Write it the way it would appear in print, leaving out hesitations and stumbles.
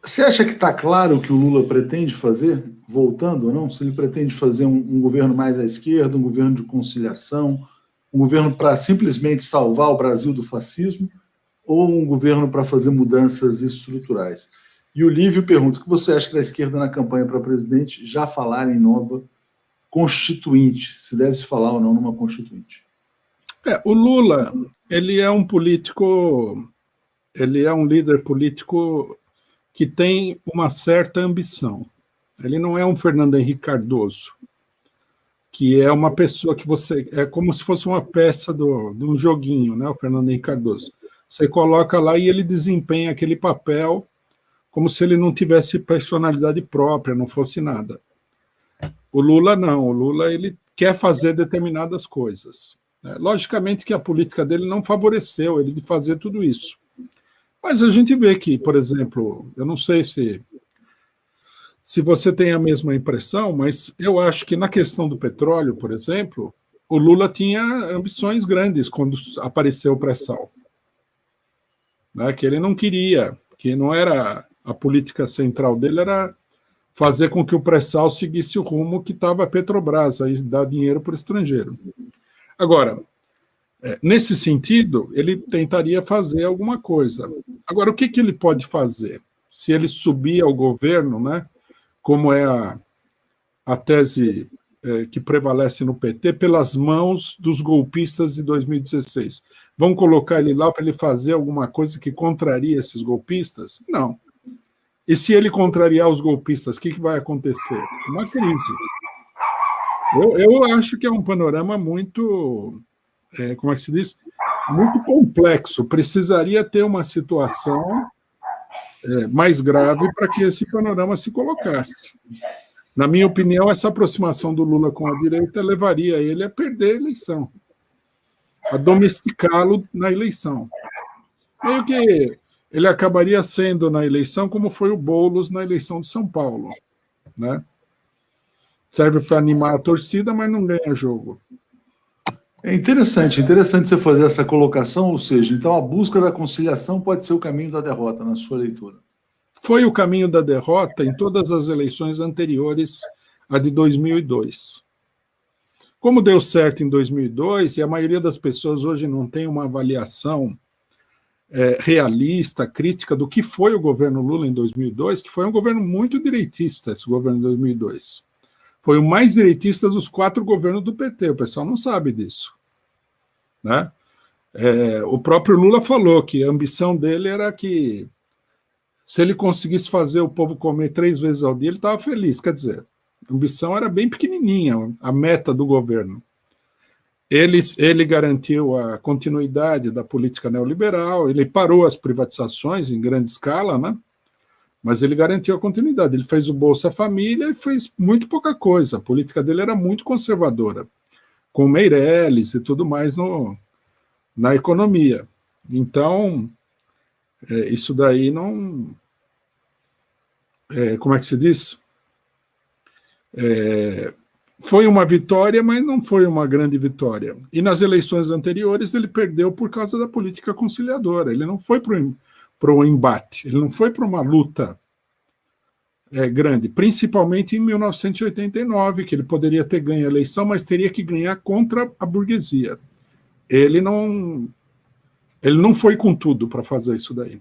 Você acha que está claro o que o Lula pretende fazer, voltando ou não? Se ele pretende fazer um governo mais à esquerda, um governo de conciliação, um governo para simplesmente salvar o Brasil do fascismo, ou um governo para fazer mudanças estruturais? E o Lívio pergunta: o que você acha da esquerda na campanha para presidente já falar em nova constituinte? Se deve se falar ou não numa constituinte? O Lula, ele é um político, ele é um líder político que tem uma certa ambição. Ele não é um Fernando Henrique Cardoso, que é uma pessoa que você... É como se fosse uma peça de um joguinho, né, o Fernando Henrique Cardoso. Você coloca lá e ele desempenha aquele papel como se ele não tivesse personalidade própria, não fosse nada. O Lula não, o Lula ele quer fazer determinadas coisas. Logicamente que a política dele não favoreceu ele de fazer tudo isso. Mas a gente vê que, por exemplo, eu não sei se você tem a mesma impressão, mas eu acho que na questão do petróleo, por exemplo, o Lula tinha ambições grandes quando apareceu o pré-sal. Né, que ele não queria, que não era a política central dele, era fazer com que o pré-sal seguisse o rumo que estava a Petrobras, aí dar dinheiro para o estrangeiro. Agora, nesse sentido, ele tentaria fazer alguma coisa. Agora, o que ele pode fazer? Se ele subir ao governo, né, como é a tese que prevalece no PT, pelas mãos dos golpistas de 2016. Vão colocar ele lá para ele fazer alguma coisa que contraria esses golpistas? Não. E se ele contrariar os golpistas, o que vai acontecer? Uma crise. Eu acho que é um panorama muito... como é que se diz? Muito complexo. Precisaria ter uma situação mais grave para que esse panorama se colocasse. Na minha opinião, essa aproximação do Lula com a direita levaria ele a perder a eleição, a domesticá-lo na eleição. Meio que ele acabaria sendo na eleição como foi o Boulos na eleição de São Paulo. Né? Serve para animar a torcida, mas não ganha jogo. É interessante você fazer essa colocação, ou seja, então a busca da conciliação pode ser o caminho da derrota, na sua leitura. Foi o caminho da derrota em todas as eleições anteriores à de 2002. Como deu certo em 2002, e a maioria das pessoas hoje não tem uma avaliação realista, crítica do que foi o governo Lula em 2002, que foi um governo muito direitista, esse governo de 2002. Foi o mais direitista dos 4 governos do PT, o pessoal não sabe disso. Né? O próprio Lula falou que a ambição dele era que, se ele conseguisse fazer o povo comer 3 vezes ao dia, ele estava feliz. Quer dizer, a ambição era bem pequenininha, a meta do governo. Ele garantiu a continuidade da política neoliberal, ele parou as privatizações em grande escala, né? Mas ele garantiu a continuidade. Ele fez o Bolsa Família e fez muito pouca coisa. A política dele era muito conservadora, com Meirelles e tudo mais na economia. Então, isso daí não... como é que se diz? Foi uma vitória, mas não foi uma grande vitória. E nas eleições anteriores ele perdeu por causa da política conciliadora. Ele não foi para um embate, ele não foi para uma luta grande, principalmente em 1989, que ele poderia ter ganho a eleição, mas teria que ganhar contra a burguesia. Ele não foi com tudo para fazer isso daí.